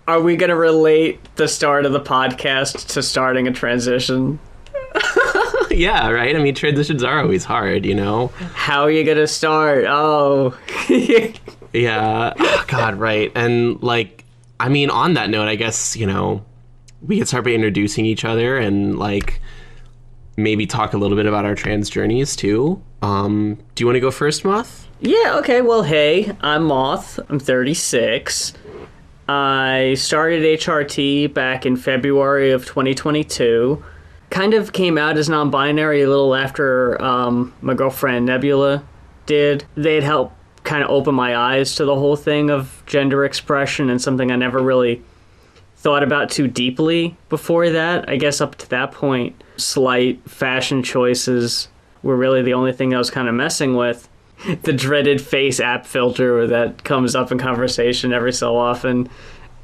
Are we going to relate the start of the podcast to starting a transition? Yeah, right? I mean, transitions are always hard, you know? How are you going to start? Oh. Yeah. Oh, God, right. And, like, I mean, on that note, I guess, you know, we could start by introducing each other and, like, maybe talk a little bit about our trans journeys, too. Do you want to go first, Moth? Yeah, okay. Well, hey, I'm Moth. I'm 36. I started HRT back in February of 2022. Kind of came out as non-binary a little after my girlfriend Nebula did. They'd helped kind of open my eyes to the whole thing of gender expression and something I never really thought about too deeply before that. I guess up to that point, slight fashion choices were really the only thing I was kind of messing with. The dreaded face app filter that comes up in conversation every so often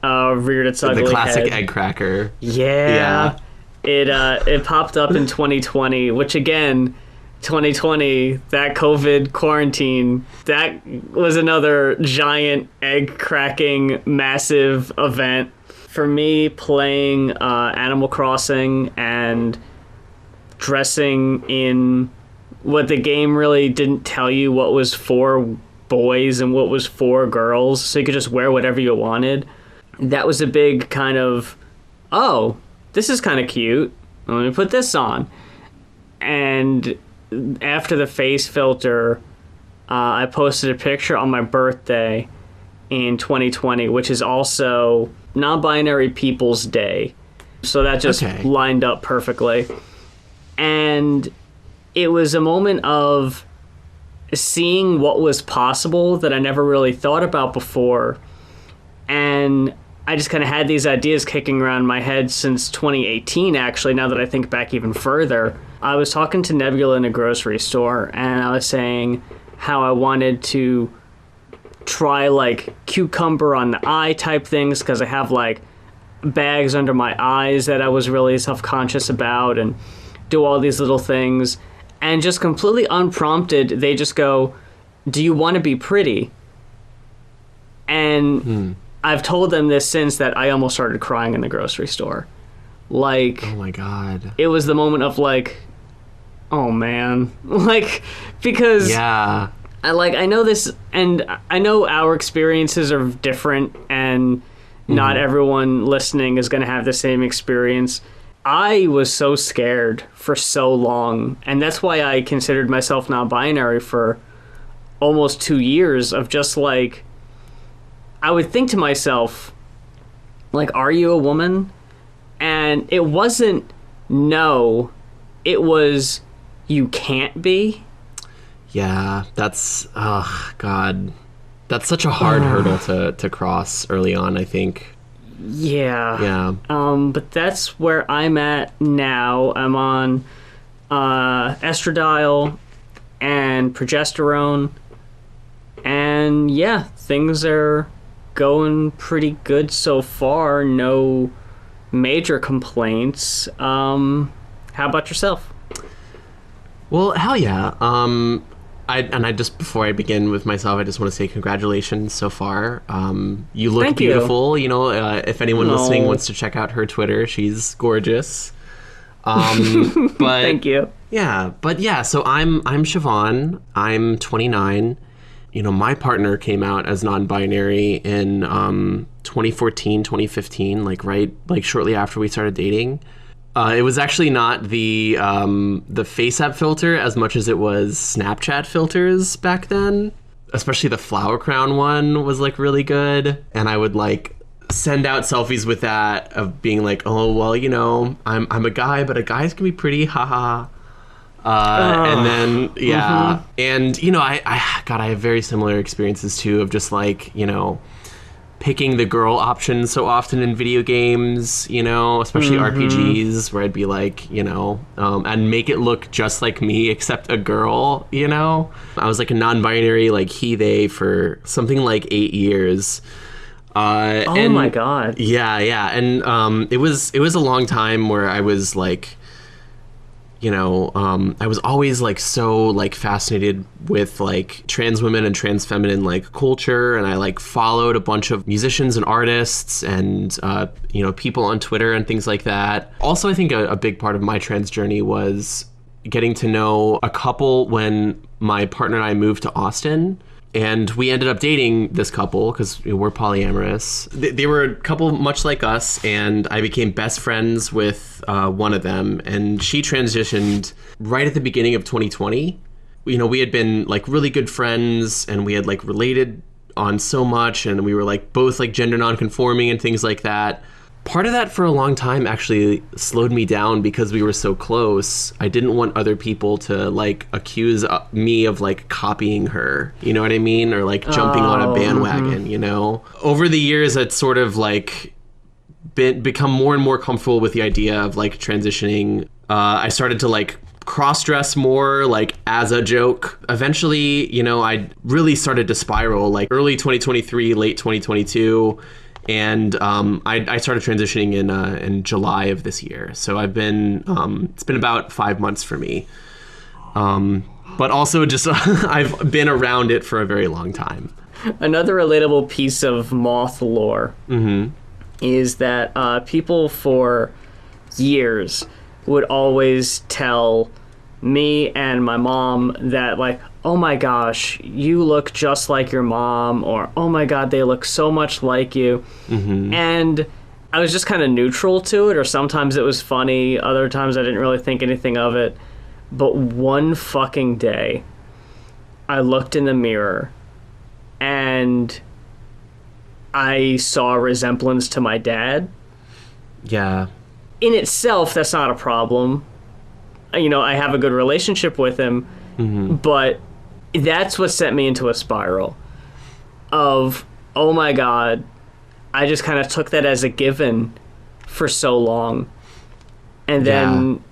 reared its ugly head. The classic egg cracker. Yeah. It popped up in 2020, which again, 2020, that COVID quarantine, that was another giant egg cracking massive event. For me, playing Animal Crossing and dressing in what the game really didn't tell you what was for boys and what was for girls, so you could just wear whatever you wanted. That was a big kind of, oh, this is kind of cute. Let me put this on. And after the face filter, I posted a picture on my birthday in 2020, which is also non-binary people's day. So that just lined up perfectly. And it was a moment of seeing what was possible that I never really thought about before. And I just kind of had these ideas kicking around my head since 2018, actually, now that I think back even further. I was talking to Nebula in a grocery store, and I was saying how I wanted to try, like, cucumber on the eye type things, because I have, like, bags under my eyes that I was really self-conscious about, and do all these little things. And just completely unprompted, they just go, do you want to be pretty? And I've told them this since that I almost started crying in the grocery store. Like, oh my God. It was the moment of like, oh man. Like, because I know this, and I know our experiences are different, and not everyone listening is going to have the same experience. I was so scared for so long, and that's why I considered myself non-binary for almost 2 years of just like, I would think to myself, like, are you a woman? And it wasn't no, it was you can't be. Yeah, that's, oh God, that's such a hard hurdle to cross early on, I think. Yeah. But that's where I'm at now. I'm on estradiol and progesterone, and yeah, things are going pretty good so far. No major complaints. How about yourself? Well, hell yeah. I just, before I begin with myself, I just want to say congratulations so far. You look beautiful. You know, if anyone listening wants to check out her Twitter, she's gorgeous. But thank you. Yeah, but yeah, so I'm Siobhan. I'm 29. You know, my partner came out as non-binary in 2014, 2015, like shortly after we started dating. It was actually not the face app filter as much as it was Snapchat filters back then. Especially the flower crown one was like really good, and I would like send out selfies with that of being like, oh well, you know, I'm a guy, but a guy's can be pretty, haha. And then and you know, I have very similar experiences too of just like, you know, picking the girl option so often in video games, you know, especially RPGs, where I'd be like, you know, and make it look just like me except a girl, you know. I was like a non-binary, like he, they for something like 8 years. Oh my God. Yeah. And it was a long time where I was like I was always like so like fascinated with like trans women and trans feminine like culture, and I like followed a bunch of musicians and artists and people on Twitter and things like that. Also, I think a big part of my trans journey was getting to know a couple when my partner and I moved to Austin. And we ended up dating this couple because we're polyamorous. They were a couple much like us, and I became best friends with one of them. And she transitioned right at the beginning of 2020. We had been like really good friends, and we had like related on so much, and we were like both like gender nonconforming and things like that. Part of that for a long time actually slowed me down because we were so close. I didn't want other people to like accuse me of like copying her, you know what I mean? Or like jumping on a bandwagon, Over the years, it's sort of like become more and more comfortable with the idea of like transitioning. I started to like cross-dress more like as a joke. Eventually, I really started to spiral like early 2023, late 2022. And I started transitioning in July of this year. So I've been, it's been about 5 months for me. But also just, I've been around it for a very long time. Another relatable piece of Moth lore is that people for years would always tell me and my mom that like, oh my gosh, you look just like your mom, or oh my god, they look so much like you. And I was just kind of neutral to it, or sometimes it was funny, other times I didn't really think anything of it. But one fucking day, I looked in the mirror and I saw a resemblance to my dad. Yeah. In itself, that's not a problem. I have a good relationship with him, but that's what sent me into a spiral of, oh my god, I just kind of took that as a given for so long. And then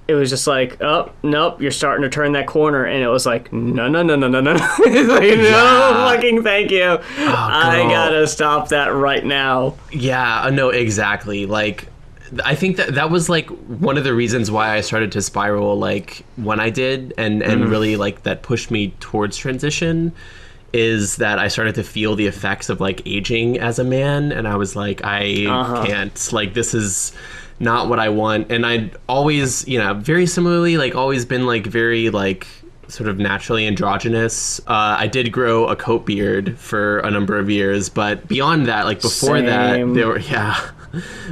it was just like, oh, nope, you're starting to turn that corner. And it was like, no. It's like, no, fucking thank you. Oh, I gotta stop that right now. Yeah, no, exactly. Like, I think that was like one of the reasons why I started to spiral like when I did and really like that pushed me towards transition is that I started to feel the effects of like aging as a man, and I was like, I can't, like, this is not what I want. And I'd always, very similarly, like always been like very like sort of naturally androgynous. I did grow a coat beard for a number of years, but beyond that, like before that,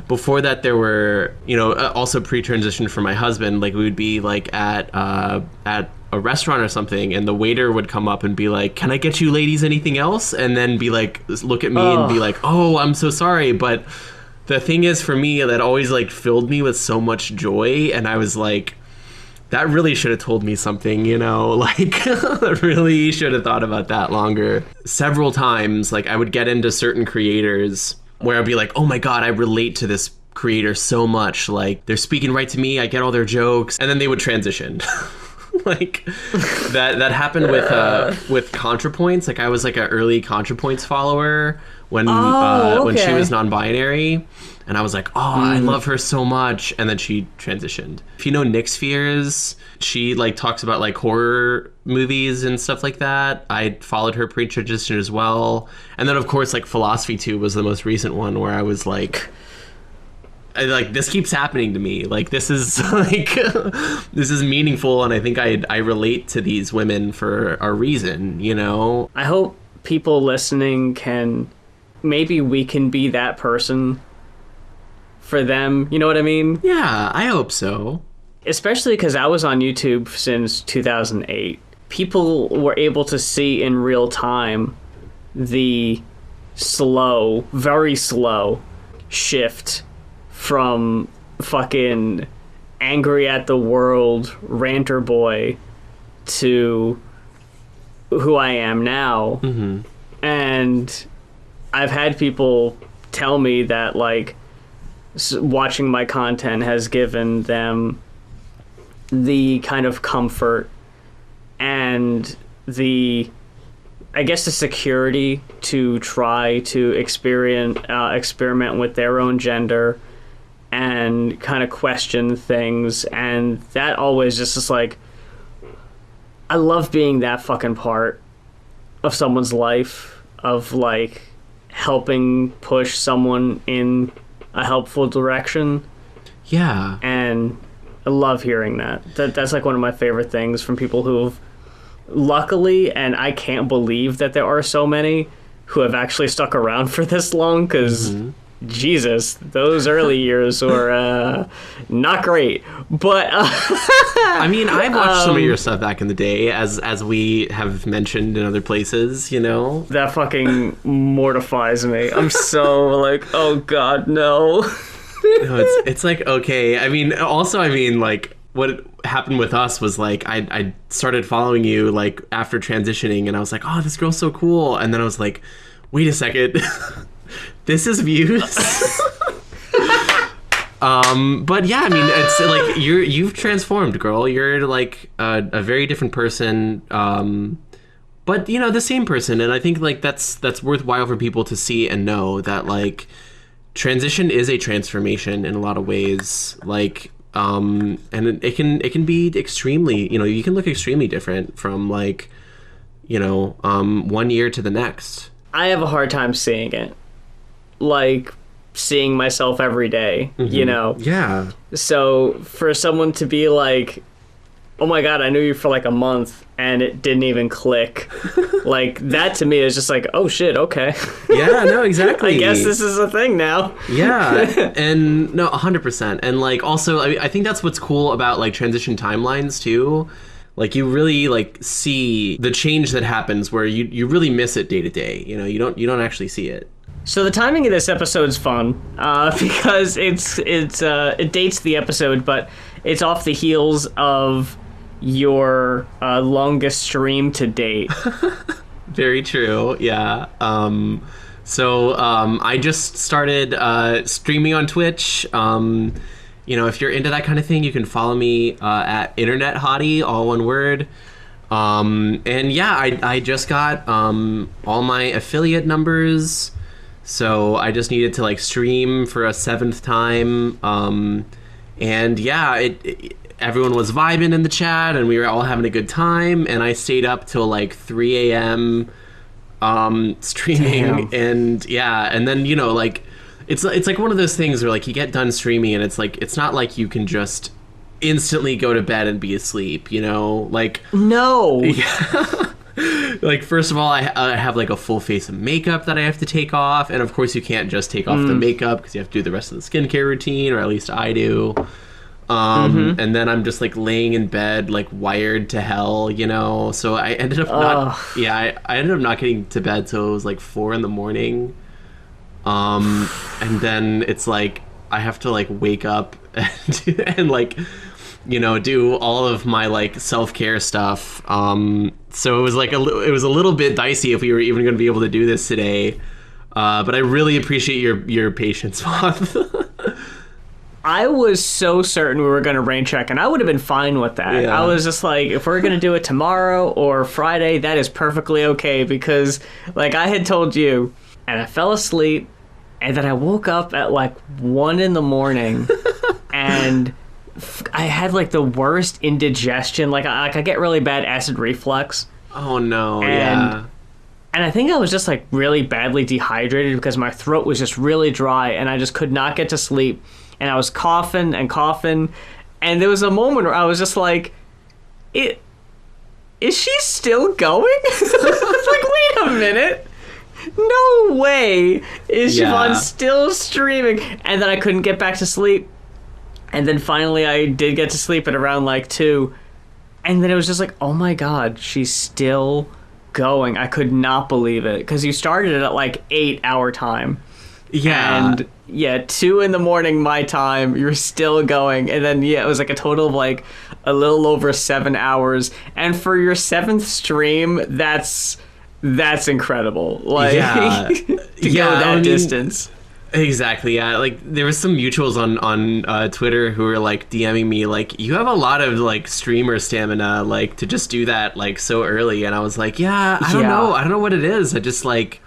before that, there were, also pre-transition for my husband, like we would be like at a restaurant or something, and the waiter would come up and be like, can I get you ladies anything else? And then be like, look at me and be like, oh, I'm so sorry. But the thing is, for me, that always like filled me with so much joy. And I was like, that really should have told me something, like I really should have thought about that longer. Several times, like I would get into certain creators where I'd be like, oh my god, I relate to this creator so much. Like, they're speaking right to me, I get all their jokes, and then they would transition. Like, that happened with ContraPoints. Like, I was like an early ContraPoints follower when she was non-binary, and I was like, oh, I love her so much, and then she transitioned. If you know Nick Spheres, she like talks about like horror movies and stuff like that. I followed her pre-transition as well. And then of course like Philosophy Tube was the most recent one where I was like, this keeps happening to me. Like, this is like this is meaningful, and I think I relate to these women for a reason, I hope people listening maybe we can be that person for them, you know what I mean? Yeah, I hope so. Especially because I was on YouTube since 2008. People were able to see in real time the very slow shift from fucking angry at the world ranter boy to who I am now. And I've had people tell me that like watching my content has given them the kind of comfort and the security to try to experiment with their own gender and kind of question things, and that always just is like, I love being that fucking part of someone's life, of like helping push someone in a helpful direction. Yeah. And I love hearing that. That's like one of my favorite things from people who've luckily, and I can't believe that there are so many who have actually stuck around for this long, because Jesus, those early years were not great. But I mean, I've watched some of your stuff back in the day, as we have mentioned in other places, you know? That fucking mortifies me. I'm so like, oh God, no. No, it's like, okay. I mean, also, like, what happened with us was like, I started following you like after transitioning, and I was like, oh, this girl's so cool. And then I was like, wait a second. This is Muse. But yeah, I mean, it's like you've transformed, girl. You're like a very different person. But you know, the same person. And I think like that's worthwhile for people to see and know that like transition is a transformation in a lot of ways. Like, and it can be extremely, you know, you can look extremely different from like, you know, 1 year to the next. I have a hard time seeing it. Like, seeing myself every day, you know? Yeah. So for someone to be like, oh my God, I knew you for like a month and it didn't even click. Like, that to me is just like, oh shit, okay. Yeah, no, exactly. I guess this is a thing now. Yeah, and no, 100%. And like, also, I think that's what's cool about like transition timelines too. Like, you really like see the change that happens where you really miss it day to day. You know, you don't actually see it. So the timing of this episode is fun because it dates the episode, but it's off the heels of your longest stream to date. Very true. Yeah. So I just started streaming on Twitch. You know, if you're into that kind of thing, you can follow me at ethernethottie, all one word. And yeah, I just got all my affiliate numbers. So I just needed to like stream for a 7th time. And yeah, everyone was vibing in the chat and we were all having a good time. And I stayed up till like 3 a.m. Streaming. Damn. And yeah, and then, you know, like it's like one of those things where like you get done streaming and it's like, it's not like you can just instantly go to bed and be asleep, you know? Like, no. Yeah. Like, first of all, I have like a full face of makeup that I have to take off, and of course you can't just take off the makeup because you have to do the rest of the skincare routine, or at least I do. And then I'm just like laying in bed like wired to hell, you know. So I ended up I ended up not getting to bed till it was like 4 a.m. And then it's like I have to like wake up and like, you know, do all of my like self-care stuff. So it was like it was a little bit dicey if we were even going to be able to do this today. But I really appreciate your patience, Moth. I was so certain we were going to rain check, and I would have been fine with that. Yeah. I was just like, if we're going to do it tomorrow or Friday, that is perfectly okay, because like I had told you, and I fell asleep, and then I woke up at like 1 a.m. and I had like the worst indigestion. Like I get really bad acid reflux. Oh no! Yeah. And I think I was just like really badly dehydrated because my throat was just really dry, and I just could not get to sleep. And I was coughing and coughing, and there was a moment where I was just like, "Is she still going?" It's like, wait a minute. No way is Siobhan still streaming. And then I couldn't get back to sleep. And then finally I did get to sleep at around like 2. And then it was just like, oh my God, she's still going. I could not believe it. Because you started it at like 8 our time. Yeah. And yeah, 2 a.m. my time, you're still going. And then yeah, it was like a total of like a little over 7 hours. And for your 7th stream, that's incredible. Like, yeah. to go that distance. Exactly, yeah. Like, there was some mutuals on Twitter who were, like, DMing me, like, you have a lot of, like, streamer stamina, like, to just do that, like, so early. And I was like, yeah, I don't know. I don't know what it is. I just, like,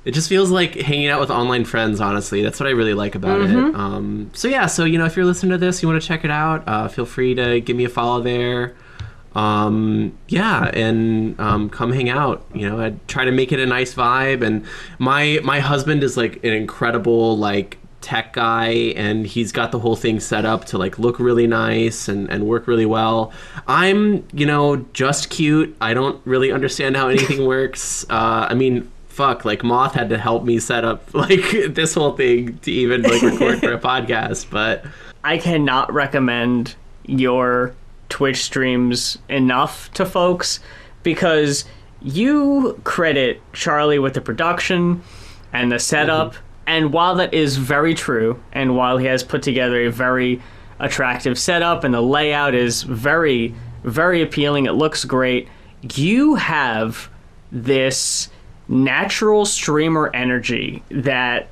It just feels like hanging out with online friends, honestly. That's what I really like about it. So yeah, so, if you're listening to this, you want to check it out, feel free to give me a follow there. Yeah, and come hang out. I try to make it a nice vibe. And my husband is like an incredible like tech guy, and he's got the whole thing set up to like look really nice and work really well. I'm just cute. I don't really understand how anything works. I mean, fuck, like Moth had to help me set up like this whole thing to even like record for a podcast. But I cannot recommend your Twitch streams enough to folks, because you credit Charlie with the production and the setup. And while that is very true, and while he has put together a very attractive setup and the layout is very, very appealing, it looks great, you have this natural streamer energy that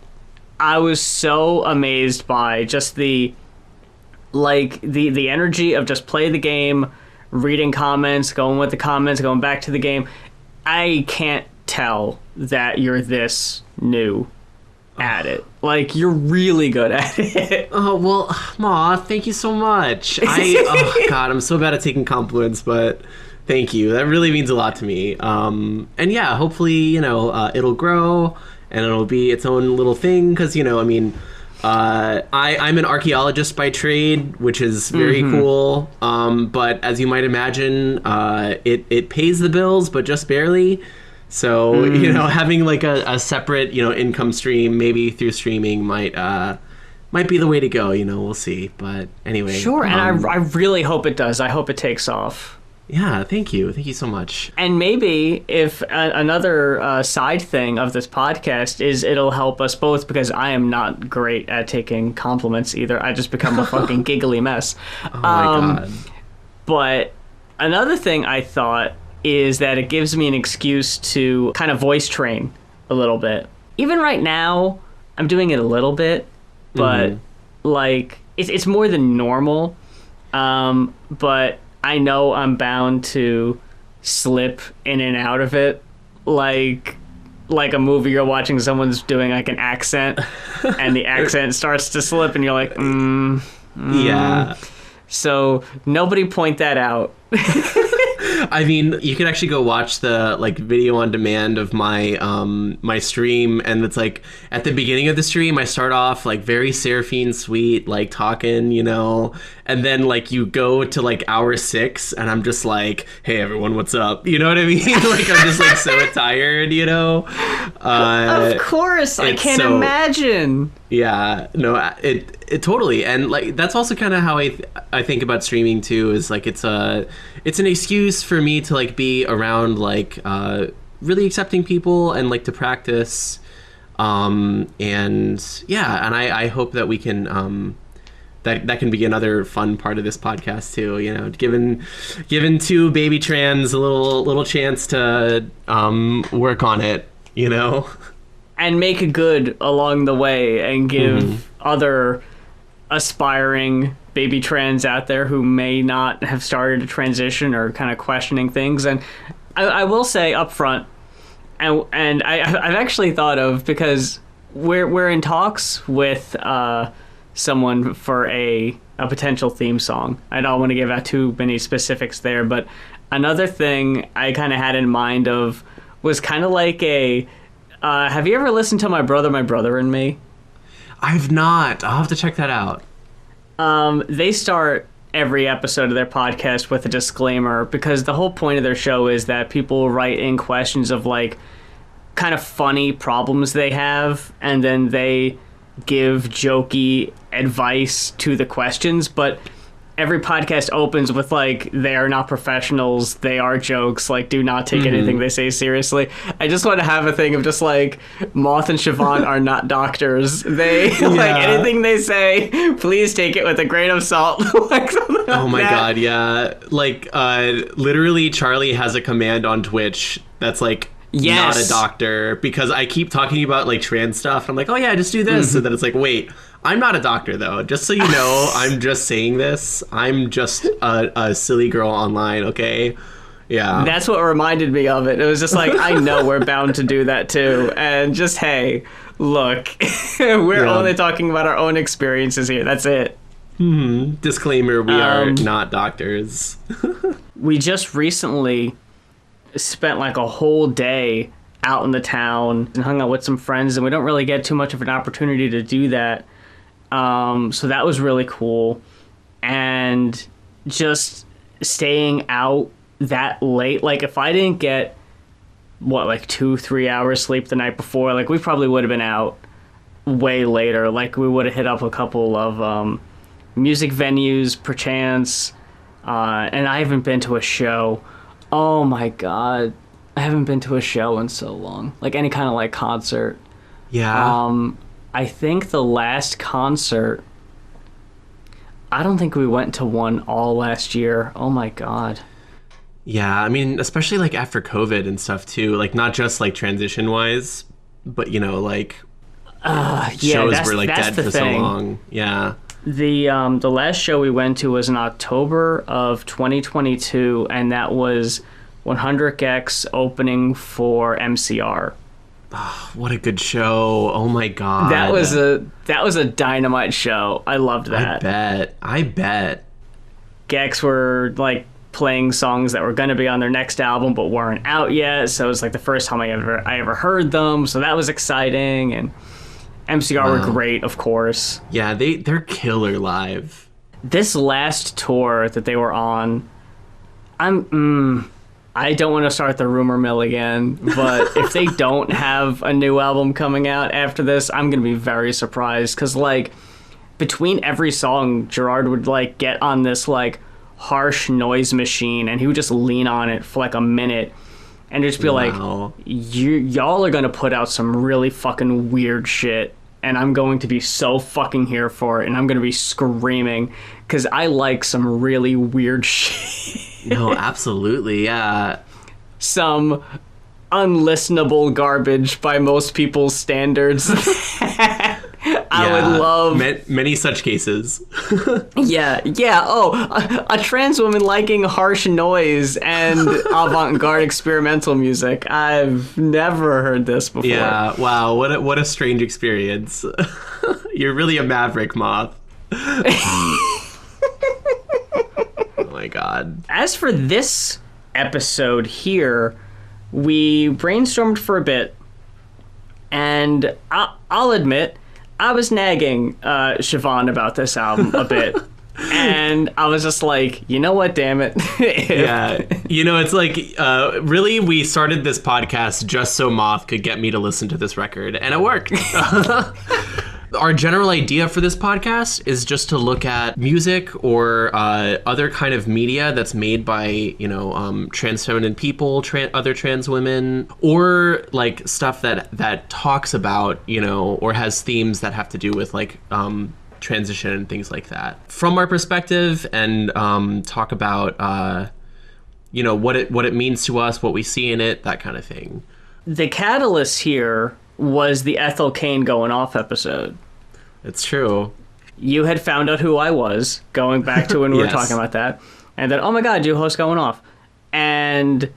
I was so amazed by. Just the energy of just play the game, reading comments, going with the comments, going back to the game. I can't tell that you're this new at it. Like, you're really good at it. Oh, well, Aw, thank you so much. Oh, God, I'm so bad at taking compliments, but thank you. That really means a lot to me. And yeah, hopefully, it'll grow and it'll be its own little thing, because, I'm an archaeologist by trade, which is very cool. But as you might imagine, it pays the bills, but just barely. So, having like a separate, income stream, maybe through streaming might be the way to go. We'll see. But anyway. Sure. And I really hope it does. I hope it takes off. Yeah. Thank you. Thank you so much. And maybe if another side thing of this podcast is it'll help us both, because I am not great at taking compliments either. I just become a fucking giggly mess. Oh my God. But another thing I thought is that it gives me an excuse to kind of voice train a little bit. Even right now, I'm doing it a little bit, but like it's more than normal. But I know I'm bound to slip in and out of it, like a movie you're watching, someone's doing like an accent, and the accent starts to slip, and you're like, yeah. So nobody point that out. I mean, you can actually go watch the like video on demand of my my stream, and it's like at the beginning of the stream I start off like very Seraphine sweet, like talking, and then like you go to like hour 6 and I'm just like, hey everyone, what's up? You know what I mean? Like I'm just like so tired, Of course, I can't imagine. Yeah, no, it totally, and like that's also kind of how I think about streaming too. Is like it's an excuse for me to like be around like really accepting people and like to practice, and yeah, and I hope that we can that can be another fun part of this podcast too. Giving two baby trans a little chance to work on it. And make good along the way, and give other aspiring baby trans out there who may not have started a transition or kind of questioning things. And I will say up front, and I've actually thought of, because we're in talks with someone for a potential theme song. I don't want to give out too many specifics there, but another thing I kind of had in mind of was kind of like a have you ever listened to My Brother and Me? I've not. I'll have to check that out. They start every episode of their podcast with a disclaimer, because the whole point of their show is that people write in questions of like kind of funny problems they have, and then they give jokey advice to the questions. But every podcast opens with like, they are not professionals, they are jokes, like do not take anything they say seriously. I just want to have a thing of just like, Moth and Siobhan are not doctors. They like anything they say, please take it with a grain of salt. Like, oh my God, yeah. Like literally Charlie has a command on Twitch that's like, not a doctor, because I keep talking about like trans stuff. I'm like, oh yeah, just do this. And then it's like, wait, I'm not a doctor though. Just so you know, I'm just saying this. I'm just a silly girl online, okay? Yeah. That's what reminded me of it. It was just like, I know we're bound to do that too. And just, hey, look, we're only talking about our own experiences here. That's it. Disclaimer, we are not doctors. We just recently spent like a whole day out in the town and hung out with some friends, and we don't really get too much of an opportunity to do that. So that was really cool. And just staying out that late, like if I didn't get like 2-3 hours sleep the night before, like we probably would have been out way later. Like we would have hit up a couple of music venues perchance, and I haven't been to a show. Oh my god, I haven't been to a show in so long, like any kind of like concert. I think the last concert, I don't think we went to one all last year. Oh my god. Yeah, I mean, especially like after COVID and stuff too, like not just like transition wise, but you know, like shows were like dead for so long. Yeah. The last show we went to was in October of 2022, and that was 100 Gex opening for MCR. Oh, what a good show. Oh my god. That was a dynamite show. I loved that. I bet. Gex were like playing songs that were going to be on their next album but weren't out yet, so it was like the first time I ever heard them, so that was exciting. And MCR were great, of course. Yeah, they're killer live. This last tour that they were on, I don't want to start the rumor mill again, but if they don't have a new album coming out after this, I'm going to be very surprised, because like between every song, Gerard would like get on this like harsh noise machine, and he would just lean on it for like a minute and just be like, y'all are gonna put out some really fucking weird shit, and I'm going to be so fucking here for it, and I'm gonna be screaming because I like some really weird shit. No, absolutely, yeah. Some unlistenable garbage by most people's standards. I would love many such cases. Yeah. Oh, a trans woman liking harsh noise and avant-garde experimental music. I've never heard this before. Yeah. Wow. What a strange experience. You're really a maverick, Moth. Oh my god. As for this episode here, we brainstormed for a bit, and I'll admit, I was nagging Siobhan about this album a bit. And I was just like, you know what, damn it. Yeah. You know, it's like, really, we started this podcast just so Moth could get me to listen to this record, and it worked. Our general idea for this podcast is just to look at music or other kind of media that's made by, you know, trans feminine people, other trans women, or like stuff that talks about, you know, or has themes that have to do with like transition and things like that from our perspective, and talk about, you know, what it means to us, what we see in it, that kind of thing. The catalyst here was the Ethel Cain Going Off episode. It's true. You had found out who I was, going back to when we were Yes. talking about that, and then, oh my god, you host Going Off. And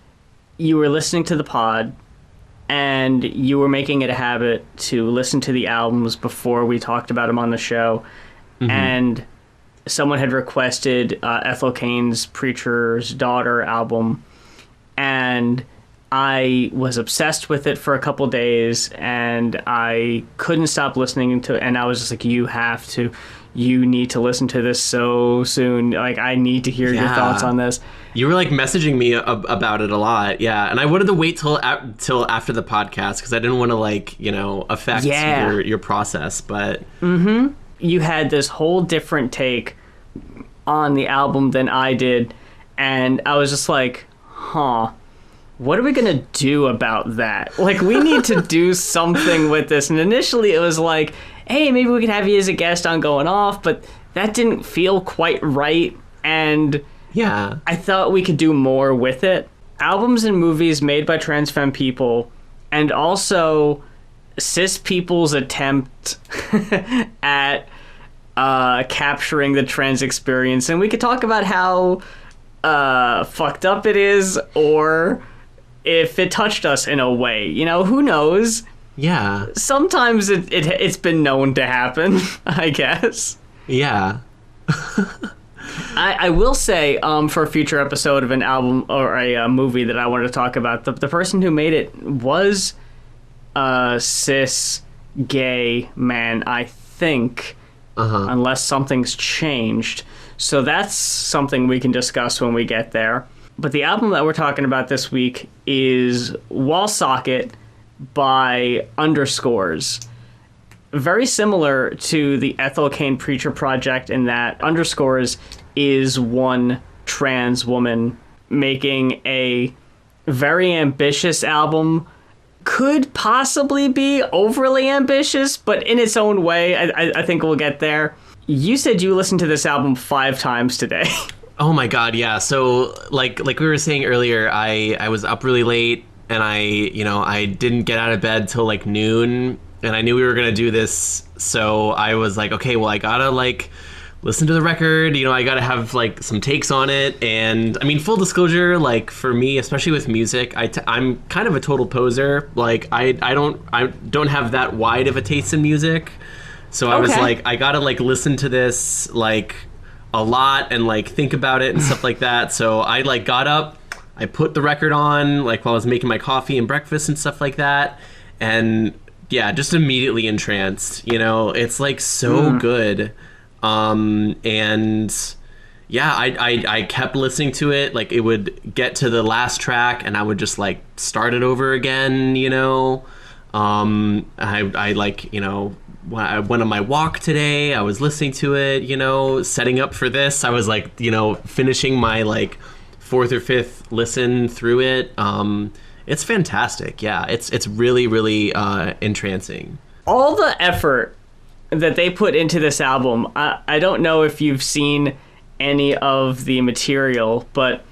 you were listening to the pod, and you were making it a habit to listen to the albums before we talked about them on the show. Mm-hmm. And someone had requested Ethel Cain's Preacher's Daughter album, and I was obsessed with it for a couple days, and I couldn't stop listening to it, and I was just like, you need to listen to this so soon. Like, I need to hear your thoughts on this. You were like messaging me about it a lot, yeah. And I wanted to wait till after the podcast because I didn't want to like, you know, affect your process. But you had this whole different take on the album than I did, and I was just like, what are we gonna do about that? Like, we need to do something with this. And initially it was like, hey, maybe we could have you as a guest on Going Off, but that didn't feel quite right. And yeah, I thought we could do more with it. Albums and movies made by trans femme people, and also cis people's attempt at capturing the trans experience. And we could talk about how fucked up it is, or if it touched us in a way. You know, who knows? Yeah. Sometimes it's been known to happen, I guess. Yeah. I will say, for a future episode of an album or a movie that I wanted to talk about, the person who made it was a cis gay man, I think, unless something's changed. So that's something we can discuss when we get there. But the album that we're talking about this week is Wallsocket by Underscores. Very similar to the Ethel Cain Preacher Project in that Underscores is one trans woman making a very ambitious album. Could possibly be overly ambitious, but in its own way, I think we'll get there. You said you listened to this album 5 times today. Oh my God, yeah. So like we were saying earlier, I was up really late and I didn't get out of bed till like noon, and I knew we were gonna do this, so I was like, okay, well, I gotta like listen to the record, I gotta have like some takes on it. And I mean, full disclosure, like for me, especially with music, I'm kind of a total poser. Like I don't have that wide of a taste in music, so I was like, I gotta like listen to this like a lot and like think about it and stuff like that. So I like got up, I put the record on like while I was making my coffee and breakfast and stuff like that, and yeah, just immediately entranced. It's like so good. And yeah, I kept listening to it. Like it would get to the last track and I would just like start it over again. I like, when I went on my walk today, I was listening to it, setting up for this. I was like, finishing my like 4th or 5th listen through it. It's fantastic. Yeah, it's really, really entrancing. All the effort that they put into this album, I don't know if you've seen any of the material, but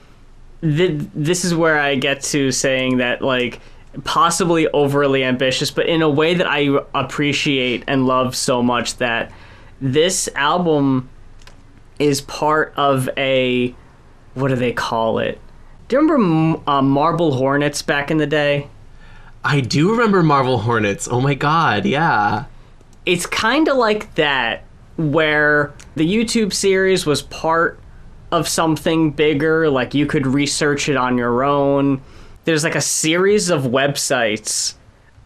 this is where I get to saying that, like, possibly overly ambitious, but in a way that I appreciate and love so much, that this album is part of a, what do they call it? Do you remember Marble Hornets back in the day? I do remember Marble Hornets. Oh my God, yeah. It's kind of like that, where the YouTube series was part of something bigger, like you could research it on your own. There's like a series of websites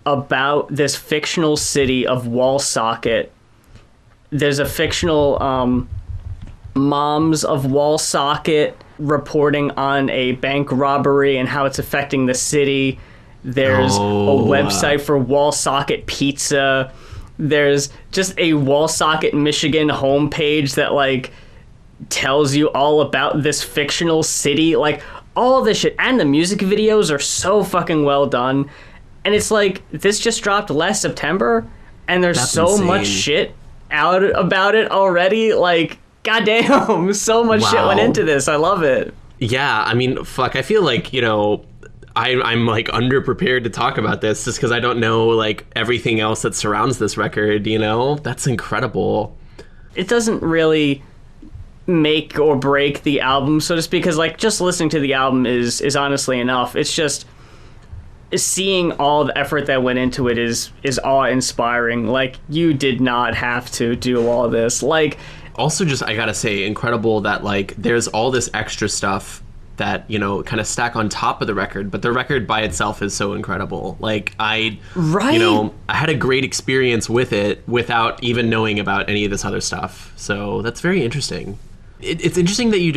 about this fictional city of Wallsocket. There's a fictional Moms of Wallsocket reporting on a bank robbery and how it's affecting the city. There's a website for Wallsocket Pizza. There's just a Wallsocket, Michigan homepage that like tells you all about this fictional city. Like all this shit. And the music videos are so fucking well done. And it's like, this just dropped last September and there's That's so insane. Much shit out about it already. Like, goddamn, so much shit went into this. I love it. Yeah, I mean, fuck, I feel like, I'm like underprepared to talk about this just because I don't know like everything else that surrounds this record. That's incredible. It doesn't really make or break the album, so to speak, because like just listening to the album is honestly enough. It's just seeing all the effort that went into it is awe-inspiring. Like, you did not have to do all this. Like, also just, I gotta say, incredible that like there's all this extra stuff that kind of stack on top of the record, but the record by itself is so incredible. Like I had a great experience with it without even knowing about any of this other stuff. So that's very interesting. It's interesting that you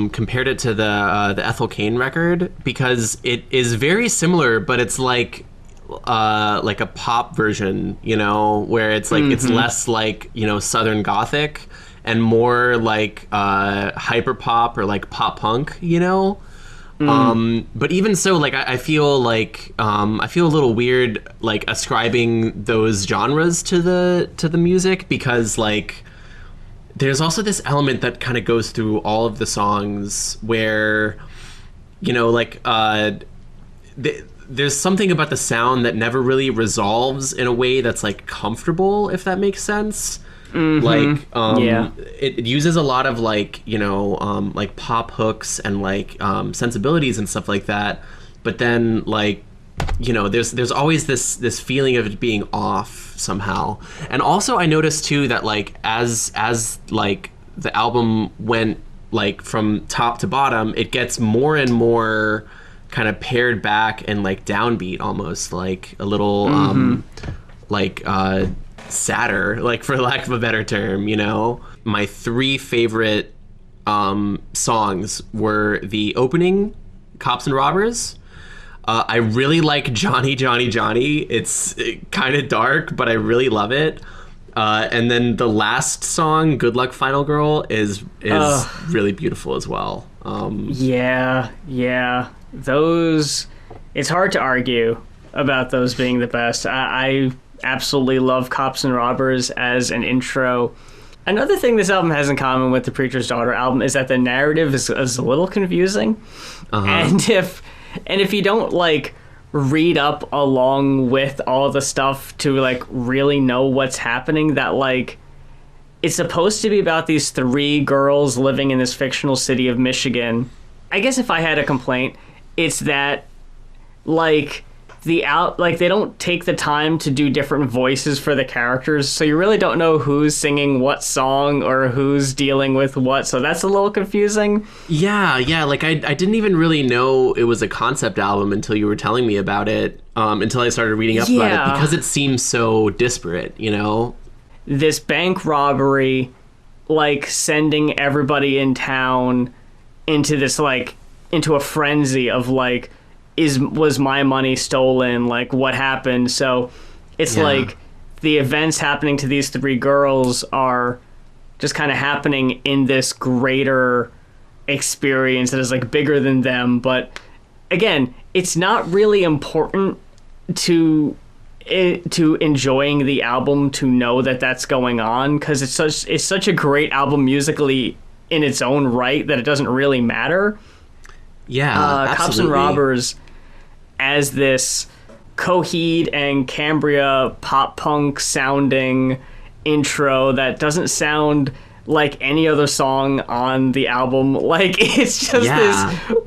compared it to the Ethel Cain record, because it is very similar, but it's like a pop version, where it's like it's less like Southern Gothic and more like hyper pop or like pop punk, but even so, like I feel like I feel a little weird like ascribing those genres to the music, because like there's also this element that kind of goes through all of the songs where there's something about the sound that never really resolves in a way that's like comfortable, if that makes sense. Like, Yeah. it uses a lot of like, like pop hooks and like sensibilities and stuff like that. But then like, there's always this feeling of it being off somehow. And also I noticed too that like as like the album went like from top to bottom, it gets more and more kind of pared back and like downbeat, almost like a little like sadder, like for lack of a better term. My three favorite songs were the opening, Cops and Robbers. I really like Johnny, Johnny, Johnny. It's kind of dark, but I really love it. And then the last song, Good Luck Final Girl, is really beautiful as well. Yeah. Those, it's hard to argue about those being the best. I absolutely love Cops and Robbers as an intro. Another thing this album has in common with the Preacher's Daughter album is that the narrative is a little confusing. And if you don't like read up along with all the stuff to like really know what's happening, that like it's supposed to be about these three girls living in this fictional city of Michigan. I guess if I had a complaint, it's that like they don't take the time to do different voices for the characters, so you really don't know who's singing what song or who's dealing with what, so that's a little confusing. Yeah, like I didn't even really know it was a concept album until you were telling me about it, until I started reading up about it, because it seems so disparate, This bank robbery, like sending everybody in town into this like into a frenzy of like, was my money stolen? Like, what happened? So it's like the events happening to these three girls are just kind of happening in this greater experience that is like bigger than them. But again, it's not really important to enjoying the album to know that that's going on, because it's such a great album musically in its own right that it doesn't really matter. Cops and Robbers as this Coheed and Cambria pop punk sounding intro that doesn't sound like any other song on the album. Like, it's just this.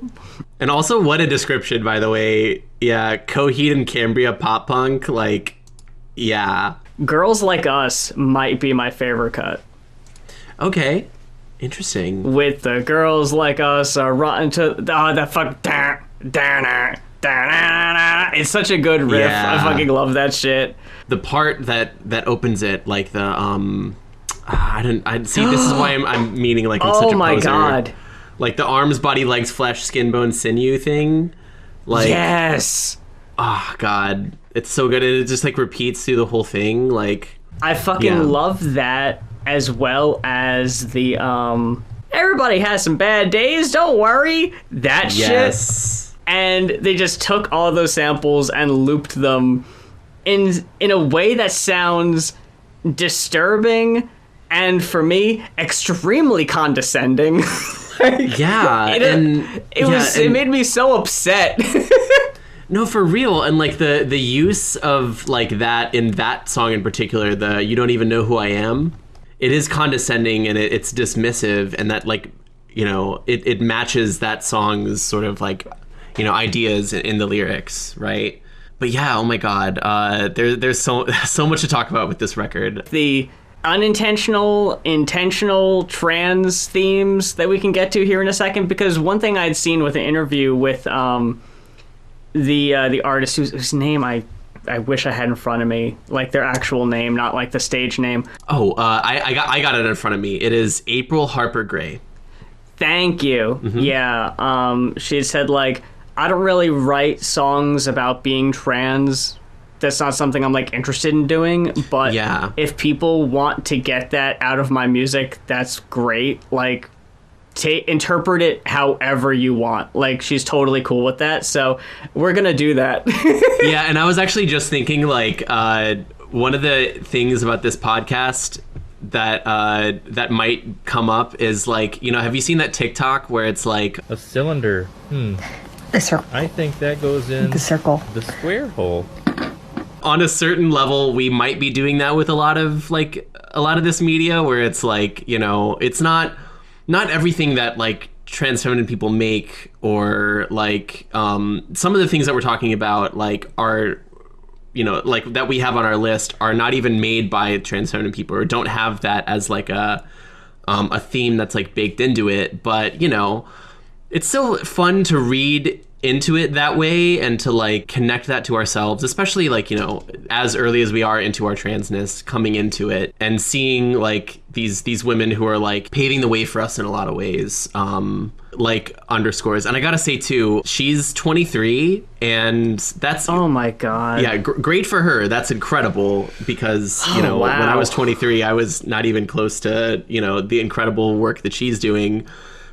And also, what a description, by the way. Yeah, Coheed and Cambria pop punk. Like, yeah. Girls Like Us might be my favorite cut. Okay. Interesting. With the Girls Like Us are rotten to that fuck. It's such a good riff. I fucking love that shit. The part that opens it, like the I see. This is why I'm meaning like I'm such a poser. Oh my god! Like the arms, body, legs, flesh, skin, bone, sinew thing. Like, yes. Oh god, it's so good. It just like repeats through the whole thing. Like, I fucking love that, as well as the everybody has some bad days, don't worry. That shit. And they just took all those samples and looped them in a way that sounds disturbing and, for me, extremely condescending. It made me so upset. No, for real. And like the use of like that in that song in particular, the "You Don't Even Know Who I Am," it is condescending and it's dismissive, and that like, it matches that song's sort of like, ideas in the lyrics, right? But yeah, oh my god, there's so much to talk about with this record. The unintentional, intentional trans themes that we can get to here in a second, because one thing I'd seen with an interview with the artist whose name I wish I had in front of me, like their actual name, not like the stage name. I got it in front of me. It is April Harper Gray. Thank you. Mm-hmm. Yeah. She said like, I don't really write songs about being trans. That's not something I'm like interested in doing, but if people want to get that out of my music, that's great. Like, interpret it however you want. Like, she's totally cool with that, so we're gonna do that. Yeah, and I was actually just thinking like, one of the things about this podcast that might come up is like, have you seen that TikTok where it's like a cylinder? The circle. I think that goes in the circle. The square hole. On a certain level, we might be doing that with a lot of like a lot of this media where it's like, you know, it's not everything that like trans feminine people make, or like some of the things that we're talking about like are, you know, like that we have on our list are not even made by trans feminine people, or don't have that as like a theme that's like baked into it. But, you know, it's still fun to read into it that way and to like connect that to ourselves, especially like, you know, as early as we are into our transness, coming into it and seeing like these women who are like paving the way for us in a lot of ways, like underscores. And I gotta say too, she's 23, and that's, oh my god, yeah, great for her. That's incredible, because you know, wow. when I was 23, I was not even close to, you know, the incredible work that she's doing.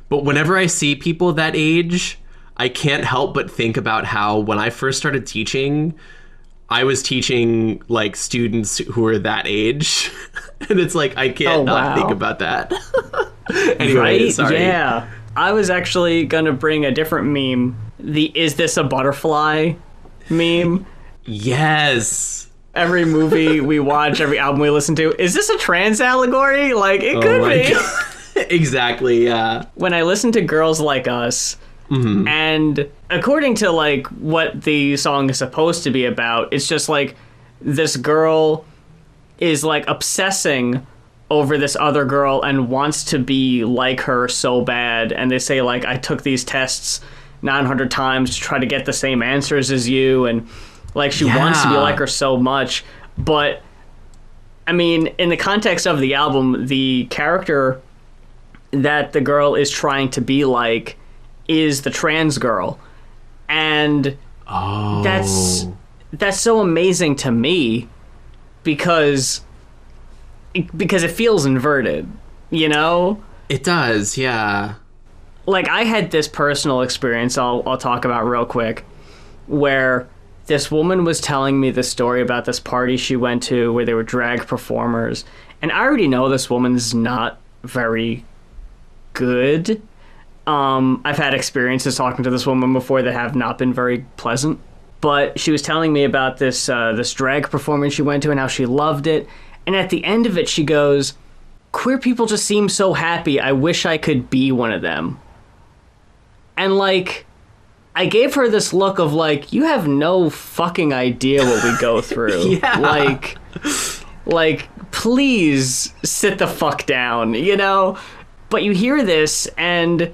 But whenever I see people that age, I can't help but think about how when I first started teaching, I was teaching like students who were that age. And it's like, I can't not think about that. Anyway, right? sorry. Yeah. I was actually going to bring a different meme. The "Is this a butterfly" meme. Yes. Every movie we watch, every album we listen to, is this a trans allegory? Like, it could be. Exactly, yeah. When I listen to Girls Like Us, mm-hmm. and according to like what the song is supposed to be about, it's just like this girl is like obsessing over this other girl and wants to be like her so bad. And they say like, I took these tests 900 times to try to get the same answers as you. And like, she wants to be like her so much. But I mean, in the context of the album, the character that the girl is trying to be like is the trans girl. And that's so amazing to me, because it feels inverted, you know? It does, yeah. Like, I had this personal experience I'll talk about real quick, where this woman was telling me the story about this party she went to where they were drag performers, and I already know this woman's not very good. I've had experiences talking to this woman before that have not been very pleasant, but she was telling me about this drag performance she went to and how she loved it. And at the end of it, she goes, "Queer people just seem so happy. I wish I could be one of them." And like, I gave her this look of like, you have no fucking idea what we go through. Yeah. Like, please sit the fuck down, you know? But you hear this, and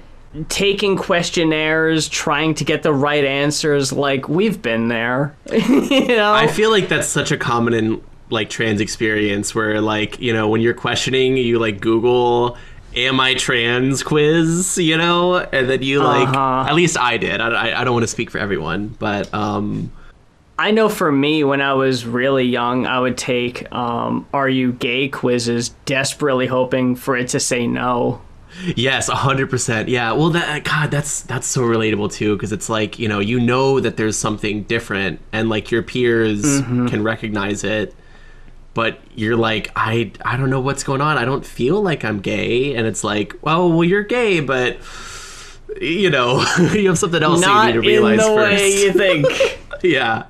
taking questionnaires, trying to get the right answers, like, we've been there. You know? I feel like that's such a common in like trans experience where like, you know, when you're questioning, you like Google "Am I trans?" quiz, you know, and then you like, at least I did. I don't want to speak for everyone, but I know for me, when I was really young, I would take "Are you gay?" quizzes, desperately hoping for it to say no. Yes, 100%. Yeah. Well, that's so relatable too, because it's like, you know that there's something different, and like your peers can recognize it, but you're like, I don't know what's going on. I don't feel like I'm gay, and it's like, well, you're gay, but you know, you have something else you need to realize not in the first. way you think. Yeah,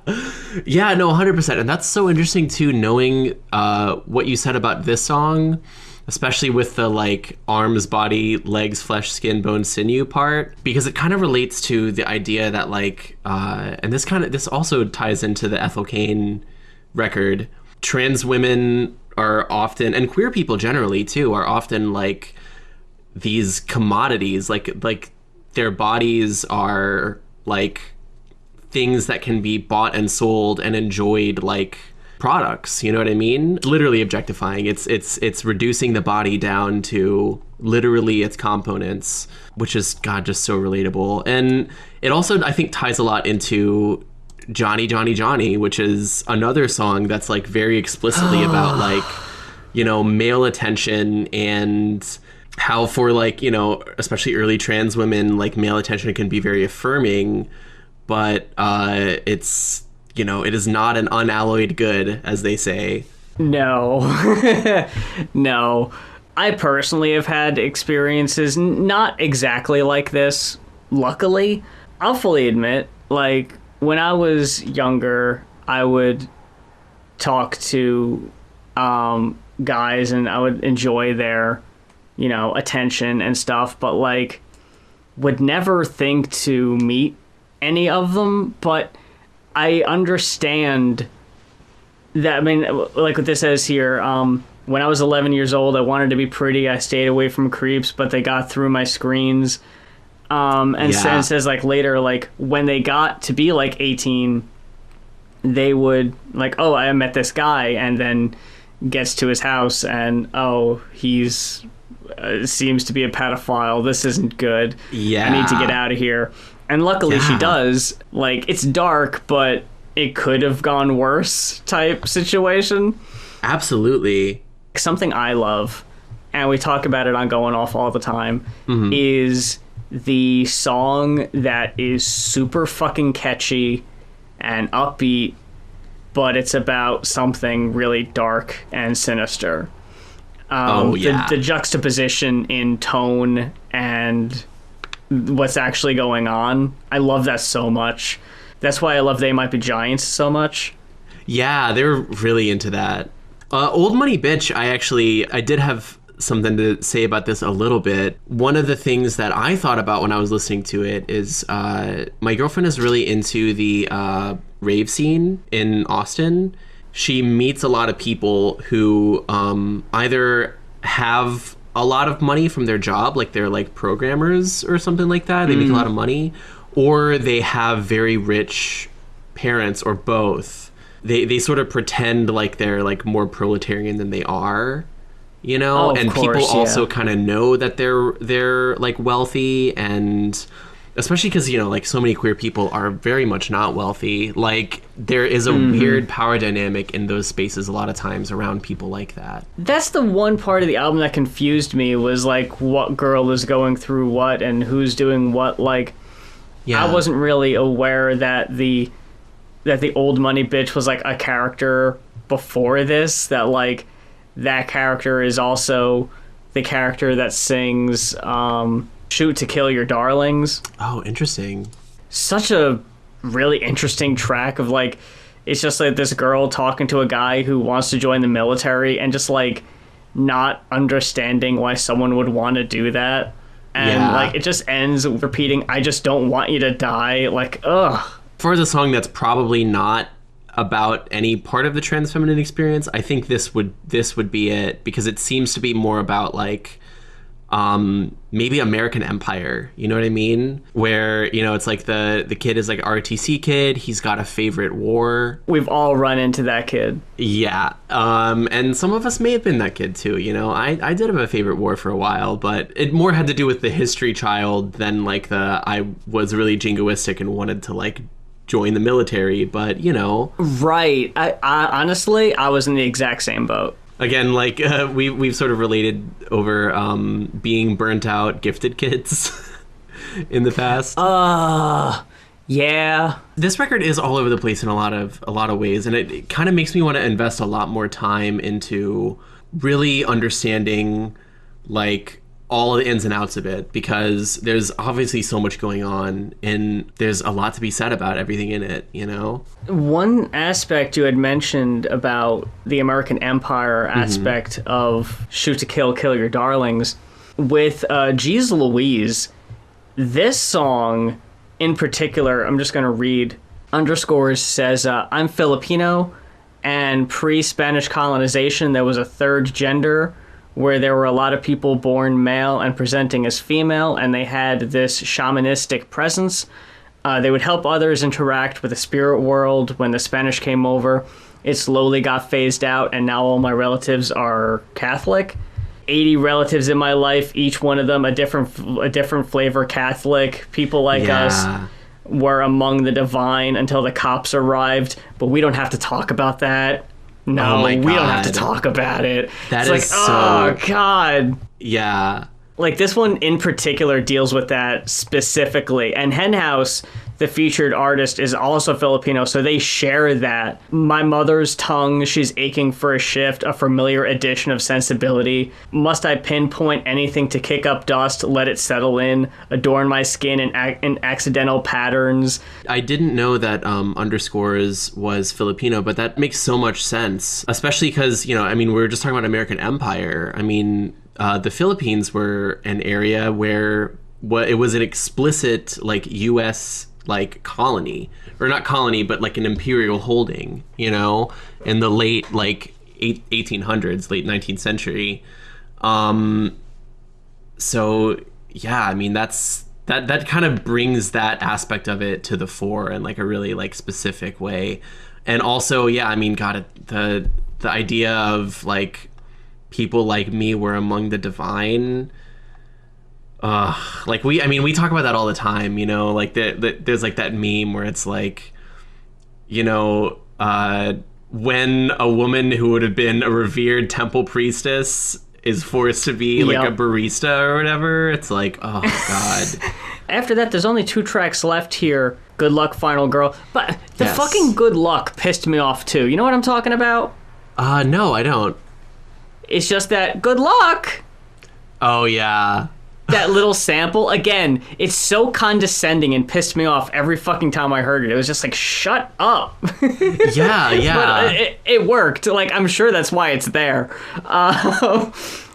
no, 100%, and that's so interesting too, knowing what you said about this song. Especially with the like arms, body, legs, flesh, skin, bone, sinew part, because it kind of relates to the idea that like, and this also ties into the Ethel Cain record. Trans women are often, and queer people generally too, are often like these commodities, like their bodies are like things that can be bought and sold and enjoyed like products, you know what I mean? Literally objectifying. It's reducing the body down to literally its components, which is, God, just so relatable. And it also, I think, ties a lot into Johnny, Johnny, Johnny, which is another song that's like very explicitly about like, you know, male attention, and how for like, you know, especially early trans women, like male attention can be very affirming, but it's, you know, it is not an unalloyed good, as they say. No. No. I personally have had experiences not exactly like this, luckily. I'll fully admit, like, when I was younger, I would talk to guys and I would enjoy their, attention and stuff, but like would never think to meet any of them. But I understand that. I mean, like what this says here, when I was 11 years old, I wanted to be pretty. I stayed away from creeps, but they got through my screens. And says like later, like when they got to be like 18, they would like, oh, I met this guy, and then gets to his house and, oh, he's seems to be a pedophile. This isn't good. Yeah. I need to get out of here. And luckily she does. Like, it's dark, but it could have gone worse type situation. Absolutely. Something I love, and we talk about it on Going Off all the time, is the song that is super fucking catchy and upbeat, but it's about something really dark and sinister. The juxtaposition in tone and what's actually going on, I love that so much. That's why I love They Might Be Giants so much. Yeah, they're really into that. Old Money Bitch, I did have something to say about this a little bit. One of the things that I thought about when I was listening to it is my girlfriend is really into the rave scene in Austin. She meets a lot of people who either have a lot of money from their job, like they're like programmers or something like that. They make a lot of money, or they have very rich parents, or both. They sort of pretend like they're like more proletarian than they are, and people also kind of know that they're like wealthy, and especially because like so many queer people are very much not wealthy. Like there is a weird power dynamic in those spaces a lot of times around people like that. That's the one part of the album that confused me, was like what girl is going through what and who's doing what. Like, I wasn't really aware that the Old Money Bitch was like a character before this, that like that character is also the character that sings Shoot to Kill Your Darlings. Oh, interesting. Such a really interesting track of like, it's just like this girl talking to a guy who wants to join the military and just like not understanding why someone would want to do that. And like it just ends repeating, I just don't want you to die. Like, ugh. For the song that's probably not about any part of the trans feminine experience, I think this would be it, because it seems to be more about like maybe American Empire, you know what I mean? Where, it's like the kid is like RTC kid, he's got a favorite war. We've all run into that kid. Yeah. And some of us may have been that kid too, I did have a favorite war for a while, but it more had to do with the history child than like I was really jingoistic and wanted to like join the military, but Right. I honestly, I was in the exact same boat. Again, like we've sort of related over being burnt out gifted kids in the past. Yeah. This record is all over the place in a lot of ways, and it kind of makes me want to invest a lot more time into really understanding like all the ins and outs of it, because there's obviously so much going on and there's a lot to be said about everything in it, One aspect you had mentioned about the American Empire aspect of Shoot to Kill Your Darlings, with Jeez Louise, this song in particular, I'm just going to read, underscores says, I'm Filipino, and pre-Spanish colonization there was a third gender where there were a lot of people born male and presenting as female, and they had this shamanistic presence. They would help others interact with the spirit world. When the Spanish came over, it slowly got phased out, and now all my relatives are Catholic. 80 relatives in my life, each one of them a different flavor Catholic. People like us were among the divine until the cops arrived, but we don't have to talk about that. No, we don't have to talk about it. That it's is like, so... oh, God. Yeah. Like, this one in particular deals with that specifically. And Hen House, the featured artist is also Filipino, so they share that. My mother's tongue, she's aching for a shift, a familiar addition of sensibility. Must I pinpoint anything to kick up dust, let it settle in, adorn my skin in accidental patterns? I didn't know that underscores was Filipino, but that makes so much sense, especially because, you know, I mean, we were just talking about American Empire. I mean, the Philippines were an area where it was an explicit, like, U.S., like, colony, or not colony, but like an imperial holding, you know, in the late, like, 1800s, late 19th century. So yeah, I mean, that kind of brings that aspect of it to the fore in like a really like specific way. And also, yeah, I mean, God, the idea of like people like me were among the divine. Like we talk about that all the time, you know, like there's like that meme where it's like, you know, when a woman who would have been a revered temple priestess is forced to be like a barista or whatever, it's like, oh God. After that, there's only 2 tracks left here. Good Luck, Final Girl. But the fucking Good Luck pissed me off too. You know what I'm talking about? No, I don't. It's just that Good Luck. Oh yeah. That little sample, again, it's so condescending and pissed me off every fucking time I heard it. It was just like, shut up. Yeah. But it worked. Like, I'm sure that's why it's there.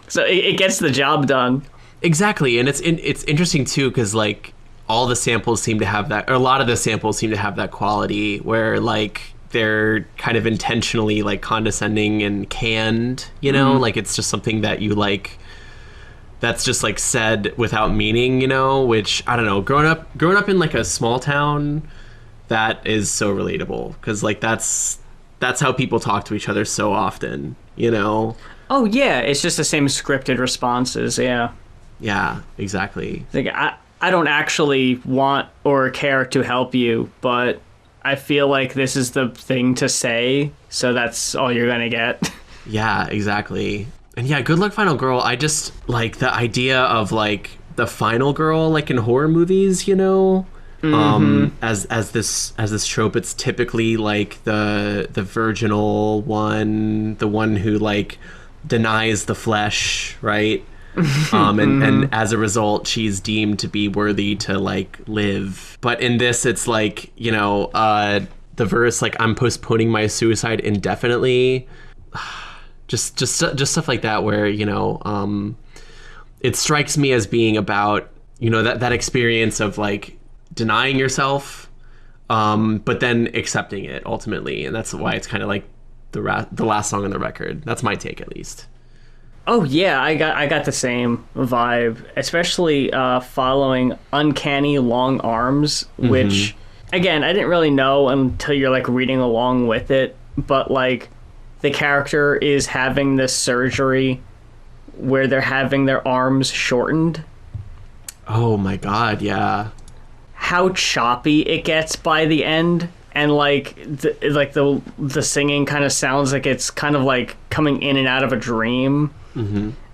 So it gets the job done. Exactly, and it's interesting too, because like all the samples seem to have that, or a lot of the samples seem to have that quality where like they're kind of intentionally like condescending and canned, you know, like it's just something that you like, that's just like said without meaning, you know, which I don't know, growing up in like a small town, that is so relatable, because like that's how people talk to each other so often, you know. Oh yeah, it's just the same scripted responses. Yeah, exactly. Like I don't actually want or care to help you, but I feel like this is the thing to say, so that's all you're gonna get. Yeah, exactly. And yeah, Good Luck Final Girl, I just like the idea of like the final girl, like in horror movies, you know, as this trope. It's typically like the virginal one, the one who like denies the flesh, right? And as a result, she's deemed to be worthy to like live. But in this, it's like, you know, the verse like, I'm postponing my suicide indefinitely. Just stuff like that, where, you know, it strikes me as being about, you know, that experience of like denying yourself, but then accepting it ultimately, and that's why it's kind of like the last song on the record. That's my take, at least. Oh yeah, I got the same vibe, especially following Uncanny Long Arms, which again I didn't really know until you're like reading along with it, but like the character is having this surgery where they're having their arms shortened. Oh my God, yeah. How choppy it gets by the end. And like the singing kind of sounds like it's kind of like coming in and out of a dream.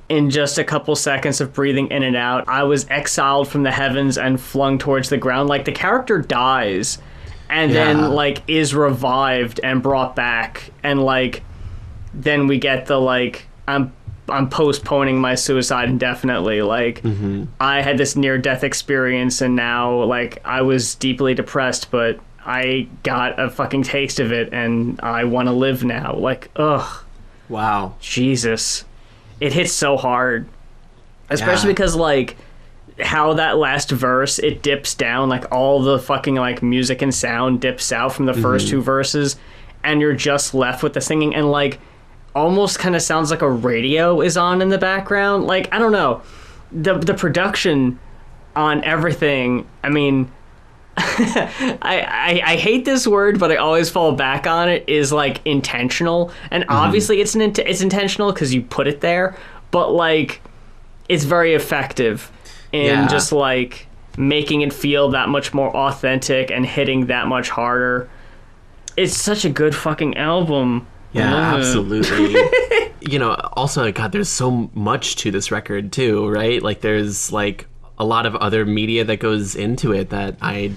In just a couple seconds of breathing in and out, I was exiled from the heavens and flung towards the ground. Like the character dies and then like is revived and brought back, and like then we get the like I'm postponing my suicide indefinitely. Like I had this near death experience and now like I was deeply depressed, but I got a fucking taste of it and I want to live now. Like, ugh. Wow. Jesus. It hits so hard. Especially because, like, how that last verse, it dips down, like, all the fucking, like, music and sound dips out from the first 2 verses, and you're just left with the singing, and, like, almost kind of sounds like a radio is on in the background. Like, I don't know. The production on everything, I mean... I hate this word, but I always fall back on it, is like intentional, and obviously it's intentional because you put it there, but like it's very effective in just like making it feel that much more authentic and hitting that much harder. It's such a good fucking album. Yeah, absolutely. You know, also, God, there's so much to this record too, right? Like there's like a lot of other media that goes into it that I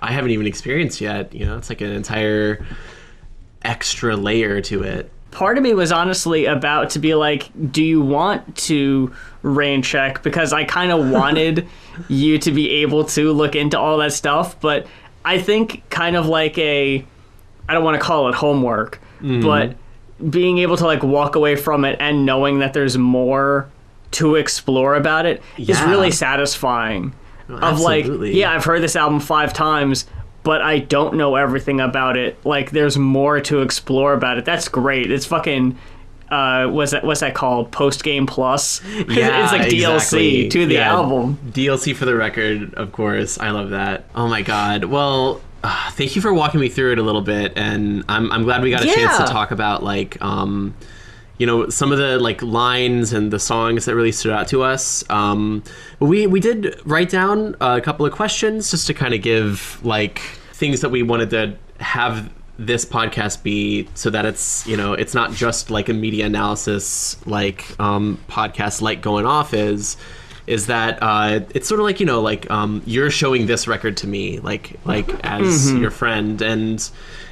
haven't even experienced yet. It's like an entire extra layer to it. Part of me was honestly about to be like, do you want to rain check? Because I kind of wanted you to be able to look into all that stuff. But I think kind of like I don't want to call it homework, but being able to like walk away from it and knowing that there's more to explore about it is really satisfying. Of like, yeah, I've heard this album 5 times, but I don't know everything about it. Like, there's more to explore about it. That's great. It's fucking, what's that called? Post Game Plus? Yeah, it's like exactly. DLC to the album. DLC for the record, of course. I love that. Oh my god. Well, thank you for walking me through it a little bit, and I'm glad we got a chance to talk about like some of the like lines and the songs that really stood out to us. We did write down a couple of questions just to kind of give like things that we wanted to have this podcast be, so that it's not just like a media analysis like podcast like Going Off is that it's sort of like you're showing this record to me like as your friend, and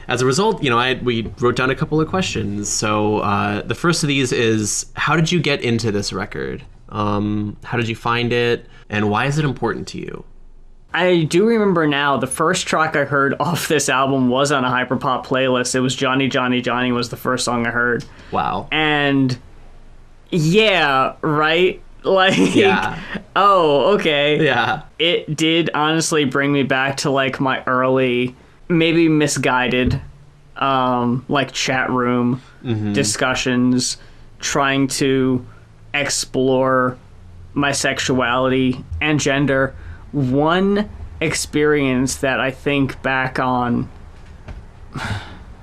as a result we wrote down a couple of questions. So the first of these is, how did you get into this record? How did you find it, and why is it important to you? I do remember now, the first track I heard off this album was on a hyperpop playlist. It was Johnny Johnny Johnny was the first song I heard. Wow. And yeah, right? Like, oh, okay. Yeah. It did honestly bring me back to like my early, maybe misguided, like chat room discussions, trying to explore my sexuality and gender. One experience that I think back on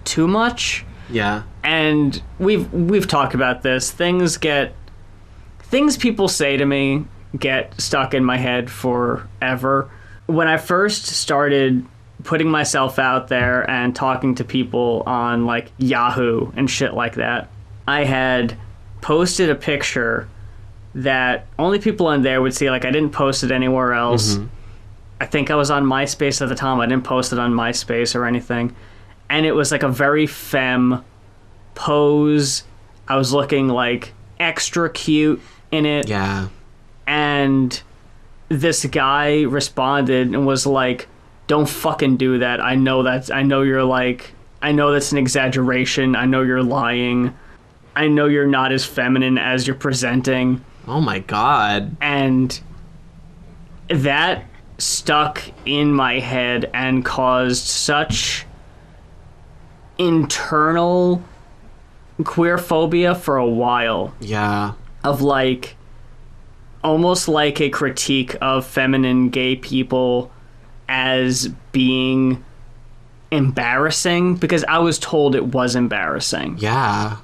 too much. Yeah. And we've talked about this. Things people say to me get stuck in my head forever. When I first started putting myself out there and talking to people on like Yahoo and shit like that, I had posted a picture that only people in there would see. Like, I didn't post it anywhere else. I think I was on MySpace at the time. I didn't post it on MySpace or anything. And it was like a very femme pose. I was looking like extra cute in it. Yeah. And this guy responded and was like, don't fucking do that. I know that's an exaggeration. I know you're lying. I know you're not as feminine as you're presenting. Oh my god. And that stuck in my head and caused such internal queer phobia for a while. Yeah. Of like, almost like a critique of feminine gay people as being embarrassing, because I was told it was embarrassing. Yeah.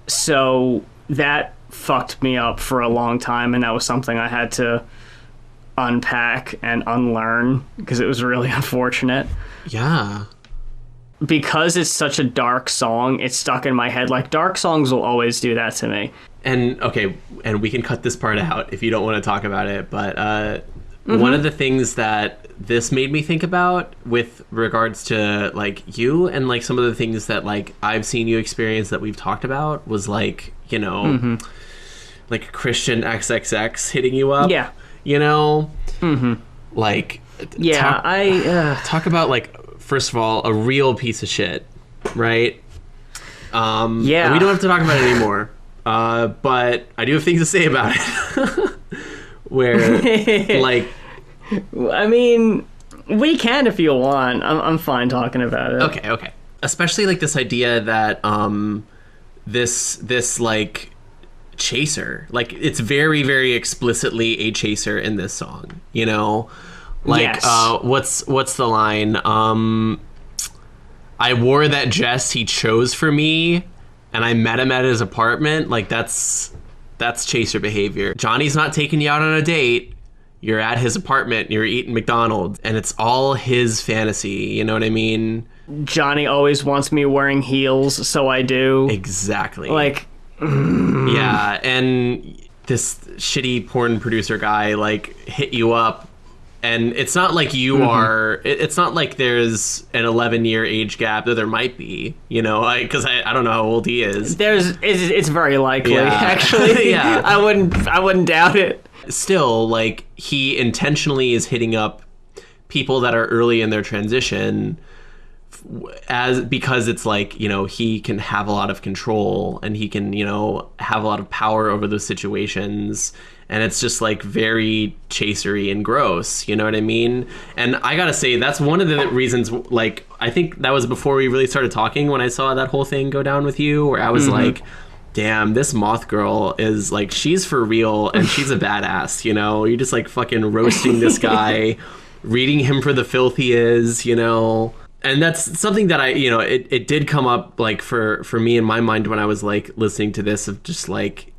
So that fucked me up for a long time, and that was something I had to unpack and unlearn, because it was really unfortunate. Yeah. Because it's such a dark song, it's stuck in my head. Like, dark songs will always do that to me. And okay, and we can cut this part out if you don't want to talk about it, but one of the things that this made me think about with regards to like you and like some of the things that like I've seen you experience that we've talked about was like, like Christian XXX hitting you up. Yeah. Like, yeah, talk about like, first of all, a real piece of shit, right? Yeah. We don't have to talk about it anymore. But I do have things to say about it. Where, like, I mean, we can if you want. I'm fine talking about it. Okay. Especially like this idea that this like chaser, like it's very, very explicitly a chaser in this song. Like, yes. What's the line? I wore that dress he chose for me, and I met him at his apartment. Like, that's chaser behavior. Johnny's not taking you out on a date. You're at his apartment, you're eating McDonald's, and it's all his fantasy. You know what I mean? Johnny always wants me wearing heels, so I do. Exactly. Like, yeah, and this shitty porn producer guy like hit you up, and it's not like you are. It's not like there's an 11-year age gap, though there might be. Because I don't know how old he is. It's very likely, Yeah. actually. Yeah. I wouldn't doubt it. Still, like, he intentionally is hitting up people that are early in their transition because it's like, he can have a lot of control and he can, have a lot of power over those situations. And it's just like very chasery and gross, you know what I mean? And I gotta say, that's one of the reasons, like, I think that was before we really started talking when I saw that whole thing go down with you, where I was like, damn, this Moth girl is like, she's for real and she's a badass, You're just like fucking roasting this guy, reading him for the filth he is, And that's something that it did come up like for me in my mind when I was like listening to this, of just like,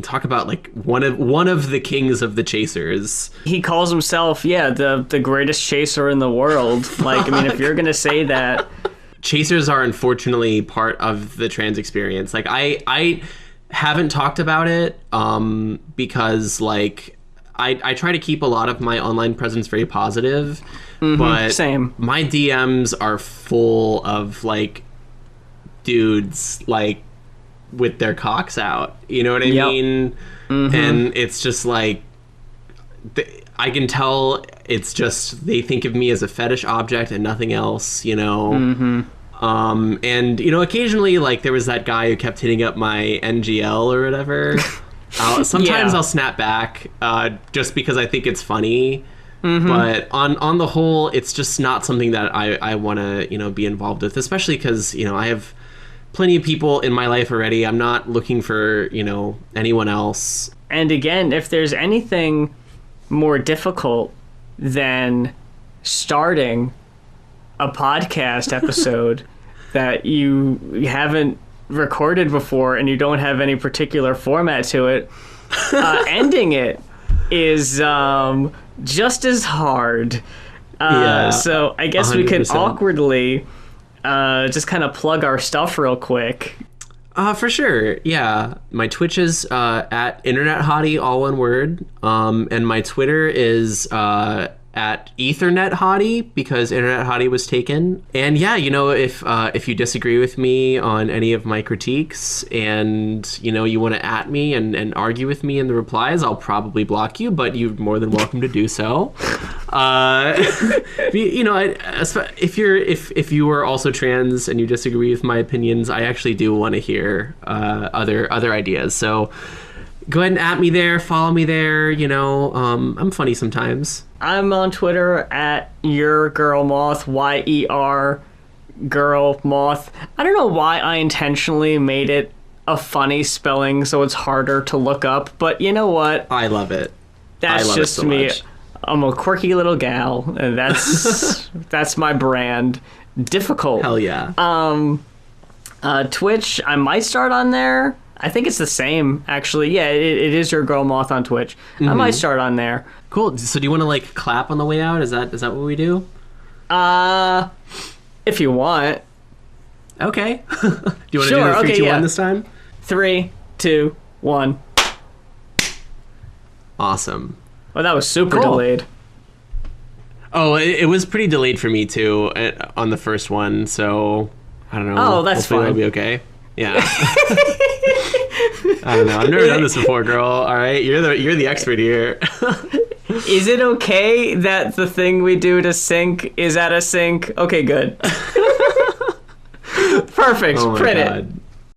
talk about like one of the kings of the chasers. He calls himself, the greatest chaser in the world. Like, if you're gonna say that. Chasers are unfortunately part of the trans experience. Like, I haven't talked about it because like I try to keep a lot of my online presence very positive, but same. My DMs are full of like dudes like with their cocks out. You know what I mean? And it's just like I can tell it's just they think of me as a fetish object and nothing else, And occasionally like there was that guy who kept hitting up my NGL or whatever. Sometimes I'll snap back just because I think it's funny. But on the whole, it's just not something that I want to be involved with, especially because I have plenty of people in my life already. I'm not looking for anyone else. And again, if there's anything more difficult than starting a podcast episode that you haven't recorded before and you don't have any particular format to it, ending it is just as hard. So I guess 100%. We can awkwardly just kind of plug our stuff real quick. For sure, yeah. My Twitch is at inaugural, all one word, and my Twitter is at ethernethottie because inaugural was taken. And yeah, if you disagree with me on any of my critiques and you want to at me and argue with me in the replies, I'll probably block you, but you're more than welcome to do so. If you are also trans and you disagree with my opinions, I actually do want to hear other ideas. So go ahead and at me there, follow me there. I'm funny sometimes. I'm on Twitter at your girl moth, YER girl moth. I don't know why I intentionally made it a funny spelling so it's harder to look up, but you know what? I love it. That's just so me. Much. I'm a quirky little gal, and that's my brand. Difficult. Hell yeah. Twitch, I might start on there. I think it's the same, actually. Yeah, it is your girl moth on Twitch. I might start on there. Cool. So do you want to like clap on the way out? Is that what we do? If you want. Okay. Do you want to do the 3, 2, 1 this time? 3, 2, 1. Awesome. Well, that was super delayed. Oh, it was pretty delayed for me too on the first one. So I don't know. Oh, that's fine. It'll be okay. Yeah. I don't know. I've never done this before, girl. All right, you're the expert here. Is it okay that the thing we do to sync is at a sync? Okay, good. Perfect. Oh my Print God. it.